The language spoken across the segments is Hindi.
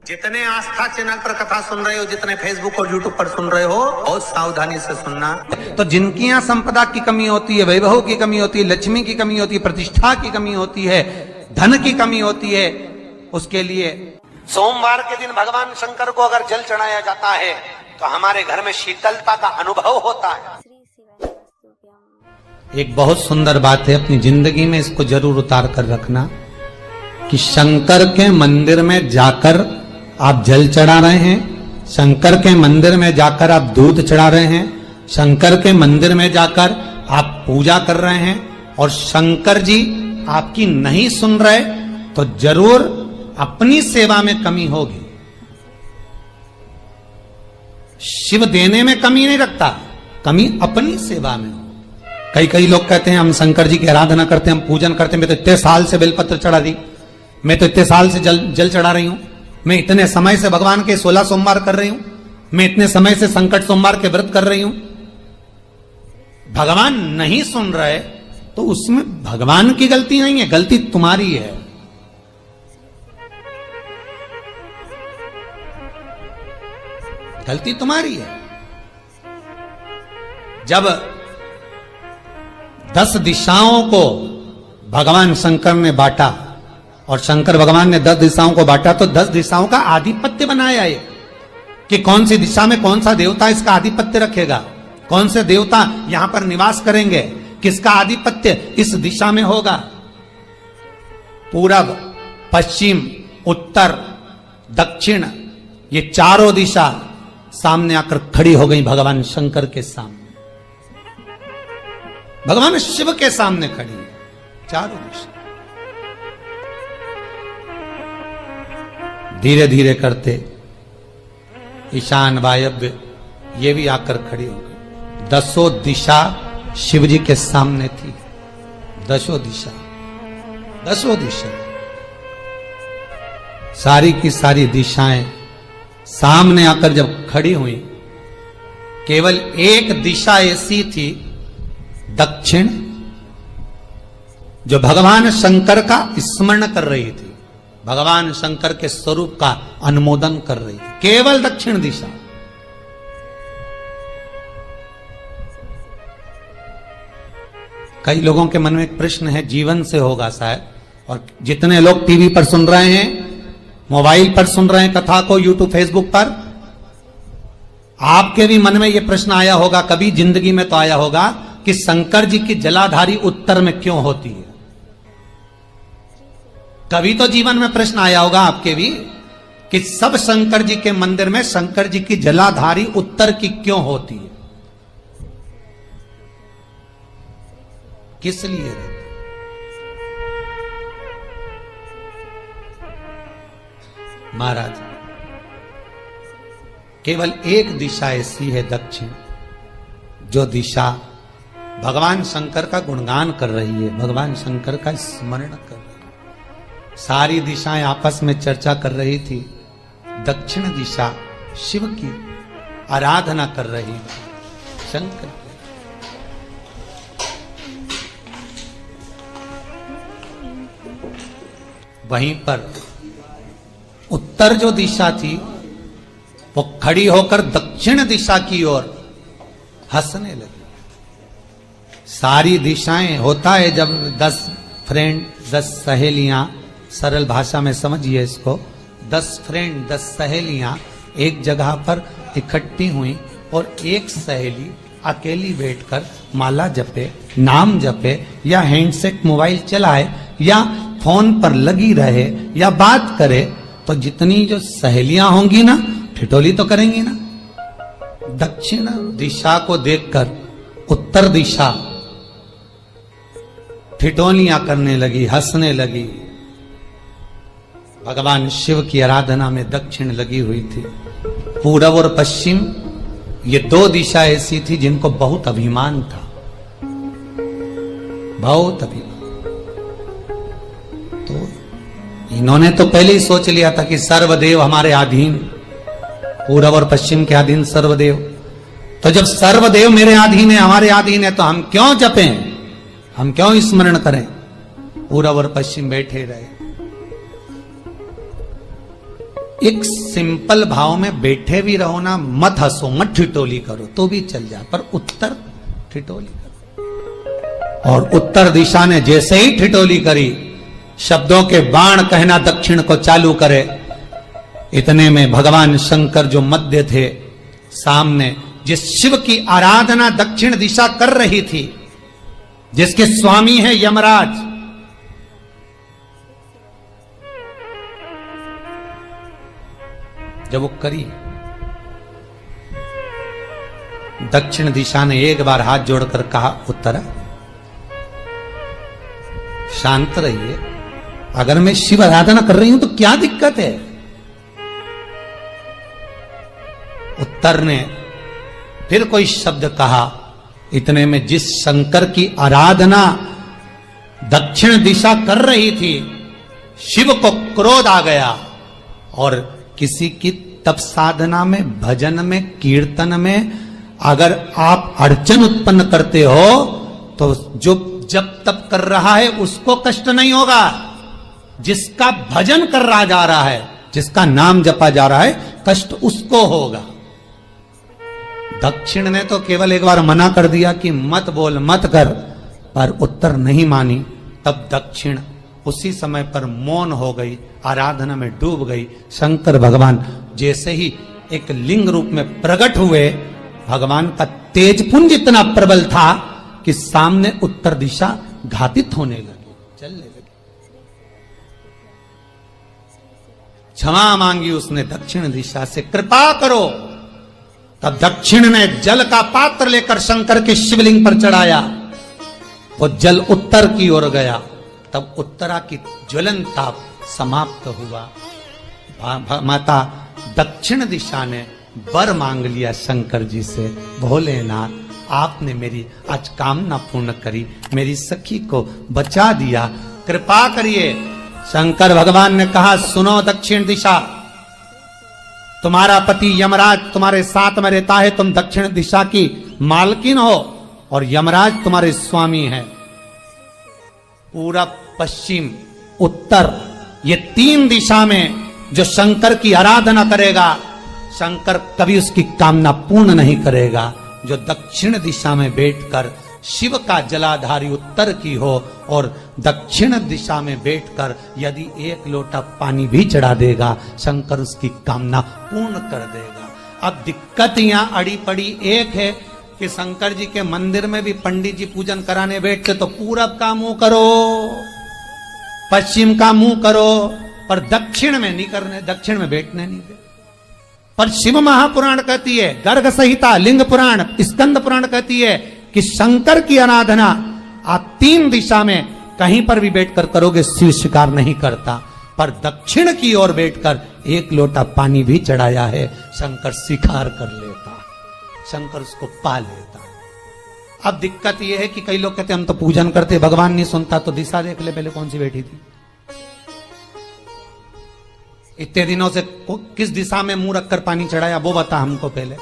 जितने आस्था चैनल पर कथा सुन रहे हो, जितने फेसबुक और यूट्यूब पर सुन रहे हो, बहुत सावधानी से सुनना। तो जिनकी यहाँ संपदा की कमी होती है, वैभव की कमी होती है, लक्ष्मी की कमी होती है, प्रतिष्ठा की कमी होती है, धन की कमी होती है, उसके लिए सोमवार के दिन भगवान शंकर को अगर जल चढ़ाया जाता है तो हमारे घर में शीतलता का अनुभव होता है। एक बहुत सुंदर बात है, अपनी जिंदगी में इसको जरूर उतार कर रखना कि शंकर के मंदिर में जाकर आप जल चढ़ा रहे हैं, शंकर के मंदिर में जाकर आप दूध चढ़ा रहे हैं, शंकर के मंदिर में जाकर आप पूजा कर रहे हैं और शंकर जी आपकी नहीं सुन रहे तो जरूर अपनी सेवा में कमी होगी। शिव देने में कमी नहीं रखता, कमी अपनी सेवा में। कई लोग कहते हैं हम शंकर जी की आराधना करते हैं, हम पूजन करते हैं, मैं तो इतने साल से बेलपत्र चढ़ा दी, मैं तो इतने साल से जल चढ़ा रही हूं, मैं इतने समय से भगवान के 16 सोमवार कर रही हूं, मैं इतने समय से संकट सोमवार के व्रत कर रही हूं। भगवान नहीं सुन रहे तो उसमें भगवान की गलती नहीं है, गलती तुम्हारी है। गलती तुम्हारी है। जब 10 दिशाओं को भगवान शंकर ने बांटा और शंकर भगवान ने 10 दिशाओं को बांटा तो 10 दिशाओं का आधिपत्य बनाया है कि कौन सी दिशा में कौन सा देवता इसका आधिपत्य रखेगा, कौन से देवता यहां पर निवास करेंगे, किसका आधिपत्य इस दिशा में होगा। पूरब, पश्चिम, उत्तर, दक्षिण, ये चारों दिशा सामने आकर खड़ी हो गई भगवान शंकर के सामने, भगवान शिव के सामने खड़ी चारों दिशा। धीरे धीरे करते ईशान, वायव्य ये भी आकर खड़ी हो गई। 10 दिशा शिव जी के सामने थी, 10 दिशा, 10 दिशा, सारी की सारी दिशाएं सामने आकर जब खड़ी हुई, केवल एक दिशा ऐसी थी दक्षिण, जो भगवान शंकर का स्मरण कर रही थी, भगवान शंकर के स्वरूप का अनुमोदन कर रही थी, केवल दक्षिण दिशा। कई लोगों के मन में एक प्रश्न है, जीवन से होगा शायद, और जितने लोग टीवी पर सुन रहे हैं, मोबाइल पर सुन रहे हैं कथा को, यूट्यूब, फेसबुक पर, आपके भी मन में यह प्रश्न आया होगा, कभी जिंदगी में तो आया होगा कि शंकर जी की जलाधारी उत्तर में क्यों होती है। कभी तो जीवन में प्रश्न आया होगा आपके भी कि सब शंकर जी के मंदिर में शंकर जी की जलाधारी उत्तर की क्यों होती है, किस लिए रहती? महाराज, केवल एक दिशा ऐसी है दक्षिण, जो दिशा भगवान शंकर का गुणगान कर रही है, भगवान शंकर का स्मरण कर रही है। सारी दिशाएं आपस में चर्चा कर रही थी, दक्षिण दिशा शिव की आराधना कर रही थी, शंकर की। वहीं पर उत्तर जो दिशा थी वो खड़ी होकर दक्षिण दिशा की ओर हंसने लगी। सारी दिशाएं, होता है जब 10 फ्रेंड, 10 सहेलियां, सरल भाषा में समझिए इसको, 10 फ्रेंड, 10 सहेलियां एक जगह पर इकट्ठी हुई और एक सहेली अकेली बैठकर माला जपे, नाम जपे, या हैंडसेट मोबाइल चलाए, या फोन पर लगी रहे, या बात करे, तो जितनी जो सहेलियां होंगी ना, ठिठोली तो करेंगी ना। दक्षिण दिशा को देखकर उत्तर दिशा ठिठोलियां करने लगी, हंसने लगी। भगवान शिव की आराधना में दक्षिण लगी हुई थी। पूरब और पश्चिम, ये 2 दिशा ऐसी थी जिनको बहुत अभिमान था, बहुत अभिमान। तो इन्होंने तो पहले ही सोच लिया था कि सर्वदेव हमारे अधीन, पूरब और पश्चिम के अधीन सर्वदेव। तो जब सर्वदेव मेरे अधीन है, हमारे अधीन है, तो हम क्यों जपें, हम क्यों स्मरण करें। पूरब और पश्चिम बैठे रहे। एक सिंपल भाव में बैठे भी रहो ना, मत हंसो, मत ठिठोली करो तो भी चल जाए, पर उत्तर ठिठोली करो। और उत्तर दिशा ने जैसे ही ठिठोली करी, शब्दों के बाण कहना दक्षिण को चालू करे। इतने में भगवान शंकर जो मध्य थे, सामने जिस शिव की आराधना दक्षिण दिशा कर रही थी, जिसके स्वामी है यमराज, जब वो करी, दक्षिण दिशा ने एक बार हाथ जोड़कर कहा, उत्तरा शांत रहिए, अगर मैं शिव आराधना कर रही हूं तो क्या दिक्कत है। उत्तर ने फिर कोई शब्द कहा। इतने में जिस शंकर की आराधना दक्षिण दिशा कर रही थी, शिव को क्रोध आ गया और किसी की तप साधना में, भजन में, कीर्तन में अगर आप अड़चन उत्पन्न करते हो तो जो जब तप कर रहा है उसको कष्ट नहीं होगा, जिसका भजन कर रहा जा रहा है, जिसका नाम जपा जा रहा है, कष्ट उसको होगा। दक्षिण ने तो केवल एक बार मना कर दिया कि मत बोल, मत कर, पर उत्तर नहीं मानी। तब दक्षिण उसी समय पर मौन हो गई, आराधना में डूब गई। शंकर भगवान जैसे ही एक लिंग रूप में प्रकट हुए, भगवान का तेजपुंज इतना प्रबल था कि सामने उत्तर दिशा घातित होने लगी, चलने लगी। क्षमा मांगी उसने दक्षिण दिशा से, कृपा करो। तब दक्षिण ने जल का पात्र लेकर शंकर के शिवलिंग पर चढ़ाया, वो जल उत्तर की ओर गया। तब उत्तरा की ज्वलन ताप समाप्त हुआ। माता दक्षिण दिशा ने वर मांग लिया शंकर जी से, भोलेनाथ आपने मेरी आज कामना पूर्ण करी, मेरी सखी को बचा दिया, कृपा करिए। शंकर भगवान ने कहा, सुनो दक्षिण दिशा, तुम्हारा पति यमराज तुम्हारे साथ में रहता है, तुम दक्षिण दिशा की मालकिन हो और यमराज तुम्हारे स्वामी है। पूरब, पश्चिम, उत्तर, ये तीन दिशा में जो शंकर की आराधना करेगा, शंकर कभी उसकी कामना पूर्ण नहीं करेगा। जो दक्षिण दिशा में बैठकर शिव का जलाधारी उत्तर की हो और दक्षिण दिशा में बैठकर यदि एक लोटा पानी भी चढ़ा देगा, शंकर उसकी कामना पूर्ण कर देगा। अब दिक्कत यहां अड़ी पड़ी एक है कि शंकर जी के मंदिर में भी पंडित जी पूजन कराने बैठते तो पूरब का मुंह करो, पश्चिम का मुंह करो, पर दक्षिण में नहीं करने, दक्षिण में बैठने नहीं दे। पर शिव महापुराण कहती है, गर्ग संहिता, लिंग पुराण, स्कंद पुराण कहती है कि शंकर की आराधना आप तीन दिशा में कहीं पर भी बैठकर करोगे, शिव स्वीकार नहीं करता। पर दक्षिण की ओर बैठकर एक लोटा पानी भी चढ़ाया है, शंकर स्वीकार कर लेता, शंकर उसको पा लेता। अब दिक्कत यह है कि कई लोग कहते हम तो पूजन करते, भगवान नहीं सुनता, तो दिशा देख ले पहले कौन सी बैठी थी। इतने दिनों से किस दिशा में मुंह रखकर पानी चढ़ाया, वो बता हमको पहले।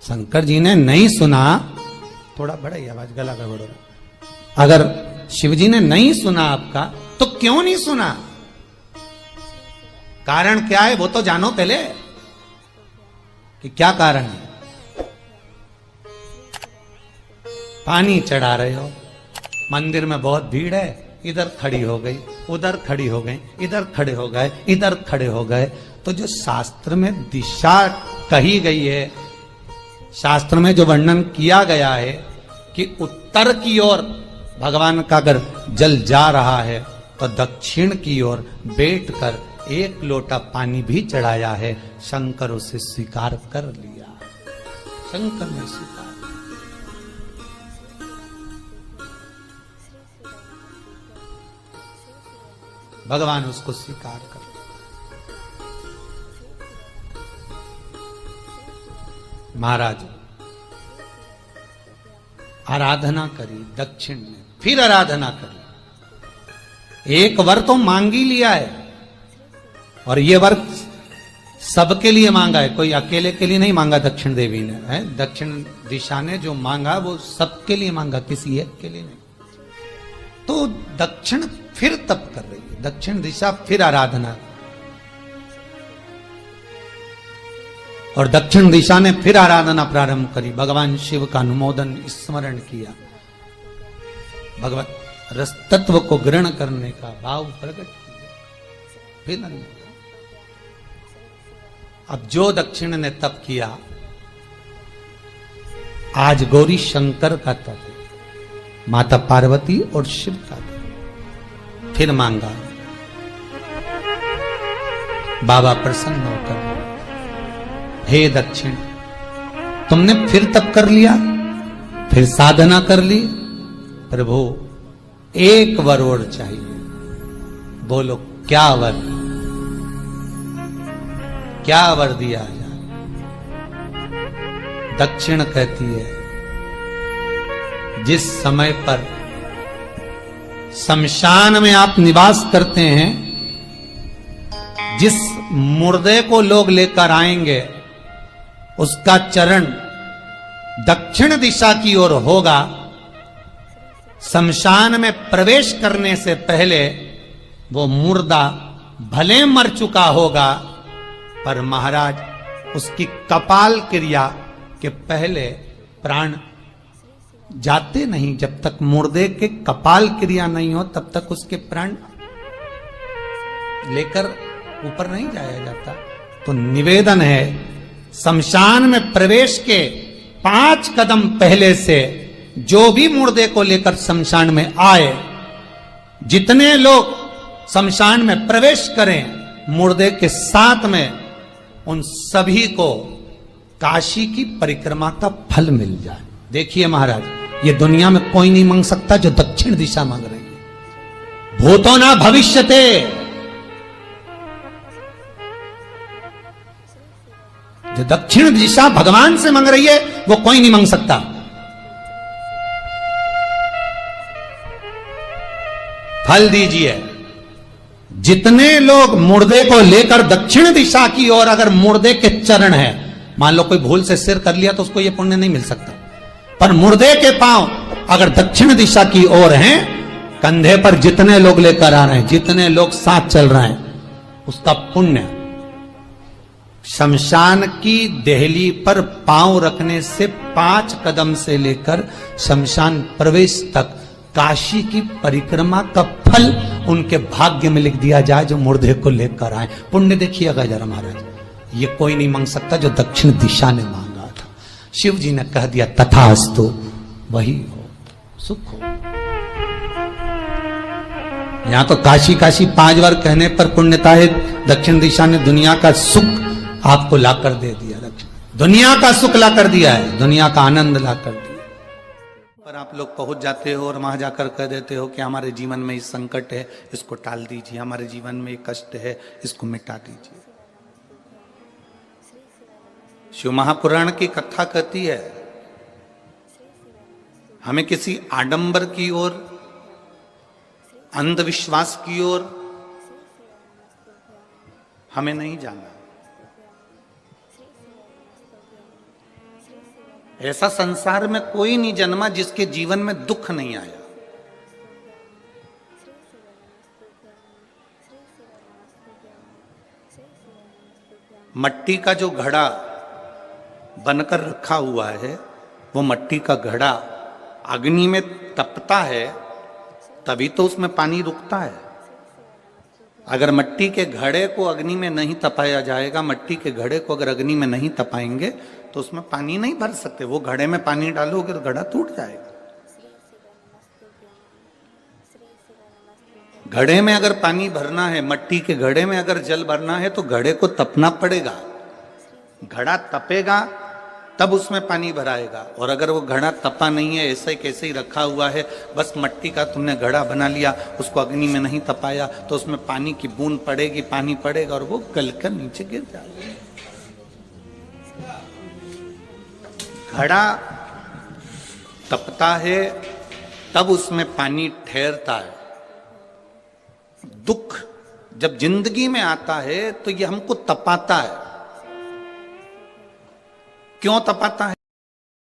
शंकर जी ने नहीं सुना, थोड़ा बड़ा ही आवाज, गला का बड़ो। अगर शिव जी ने नहीं सुना आपका, तो क्यों नहीं सुना, कारण क्या है वो तो जानो पहले कि क्या कारण है। पानी चढ़ा रहे हो, मंदिर में बहुत भीड़ है, इधर खड़ी हो गई, उधर खड़ी हो गई, इधर खड़े हो गए, इधर खड़े हो गए। तो जो शास्त्र में दिशा कही गई है, शास्त्र में जो वर्णन किया गया है कि उत्तर की ओर भगवान का अगर जल जा रहा है तो दक्षिण की ओर बैठकर एक लोटा पानी भी चढ़ाया है, शंकर उसे स्वीकार कर लिया, शंकर ने स्वीकार। भगवान उसको स्वीकार कर। महाराज आराधना करी दक्षिण ने, फिर आराधना करी। एक वर तो मांग ही लिया है, और ये वर सबके लिए मांगा है, कोई अकेले के लिए नहीं मांगा दक्षिण देवी ने, है दक्षिण दिशा ने जो मांगा वो सबके लिए मांगा, किसी एक के लिए नहीं। तो दक्षिण फिर तप कर रही है, दक्षिण दिशा फिर आराधना और दक्षिण दिशा ने फिर आराधना प्रारंभ करी, भगवान शिव का अनुमोदन स्मरण किया, भगवत रस तत्व को ग्रहण करने का भाव प्रकट किया। फिर अब जो दक्षिण ने तप किया, आज गौरी शंकर का तप है, माता पार्वती और शिव का तप। फिर मांगा, बाबा प्रसन्न होकर, हे दक्षिण, तुमने फिर तप कर लिया, फिर साधना कर ली, प्रभु एक वर और चाहिए। बोलो क्या वर, क्या वर दिया जाए? दक्षिण कहती है, जिस समय पर शमशान में आप निवास करते हैं, जिस मुर्दे को लोग लेकर आएंगे, उसका चरण दक्षिण दिशा की ओर होगा। शमशान में प्रवेश करने से पहले वो मुर्दा भले मर चुका होगा, पर महाराज उसकी कपाल क्रिया के पहले प्राण जाते नहीं। जब तक मुर्दे के कपाल क्रिया नहीं हो, तब तक उसके प्राण लेकर ऊपर नहीं जाया जाता। तो निवेदन है, शमशान में प्रवेश के 5 कदम पहले से जो भी मुर्दे को लेकर शमशान में आए, जितने लोग शमशान में प्रवेश करें मुर्दे के साथ में, उन सभी को काशी की परिक्रमा का फल मिल जाए। देखिए महाराज, ये दुनिया में कोई नहीं मांग सकता जो दक्षिण दिशा मांग रही है। भूतो ना भविष्यते, जो दक्षिण दिशा भगवान से मांग रही है वो कोई नहीं मांग सकता। फल दीजिए। जितने लोग मुर्दे को लेकर दक्षिण दिशा की ओर, अगर मुर्दे के चरण है, मान लो कोई भूल से सिर कर लिया तो उसको यह पुण्य नहीं मिल सकता, पर मुर्दे के पांव अगर दक्षिण दिशा की ओर हैं, कंधे पर जितने लोग लेकर आ रहे हैं, जितने लोग साथ चल रहे हैं, उसका पुण्य शमशान की देहली पर पांव रखने से 5 कदम से लेकर शमशान प्रवेश तक काशी की परिक्रमा का फल उनके भाग्य में लिख दिया जाए, जो मुर्दे को लेकर आए। पुण्य देखिएगा जरा महाराज, ये कोई नहीं मांग सकता जो दक्षिण दिशा ने मांगा था। शिव जी ने कह दिया तथास्तु, वही हो, सुख हो। यहां तो काशी काशी 5 बार कहने पर पुण्यता है, दक्षिण दिशा ने दुनिया का सुख आपको लाकर दे दिया। दुनिया का सुख लाकर दिया है, दुनिया का आनंद लाकर दिया। पर आप लोग पहुंच जाते हो और वहां जाकर कह देते हो कि हमारे जीवन में ये संकट है, इसको टाल दीजिए, हमारे जीवन में ये कष्ट है, इसको मिटा दीजिए। शिव महापुराण की कथा कहती है, हमें किसी आडंबर की ओर, अंधविश्वास की ओर हमें नहीं जाना। ऐसा संसार में कोई नहीं जन्मा जिसके जीवन में दुख नहीं आया। मट्टी का जो घड़ा बनकर रखा हुआ है, वो मट्टी का घड़ा अग्नि में तपता है, तभी तो उसमें पानी रुकता है। अगर मट्टी के घड़े को अग्नि में नहीं तपाया जाएगा, मट्टी के घड़े को अगर अग्नि में नहीं तपाएंगे तो उसमें पानी नहीं भर सकते। वो घड़े में पानी डालोगे तो घड़ा टूट जाएगा। घड़े में अगर पानी भरना है, मट्टी के घड़े में अगर जल भरना है, तो घड़े को तपना पड़ेगा। घड़ा तपेगा तब उसमें पानी भराएगा। और अगर वो घड़ा तपा नहीं है, ऐसे कैसे ही रखा हुआ है, बस मट्टी का तुमने घड़ा बना लिया, उसको अग्नि में नहीं तपाया, तो उसमें पानी की बूंद पड़ेगी, पानी पड़ेगा और वो गलकर नीचे गिर जाएगा। घड़ा तपता है तब उसमें पानी ठहरता है। दुख जब जिंदगी में आता है तो ये हमको तपाता है। क्यों तपाता है?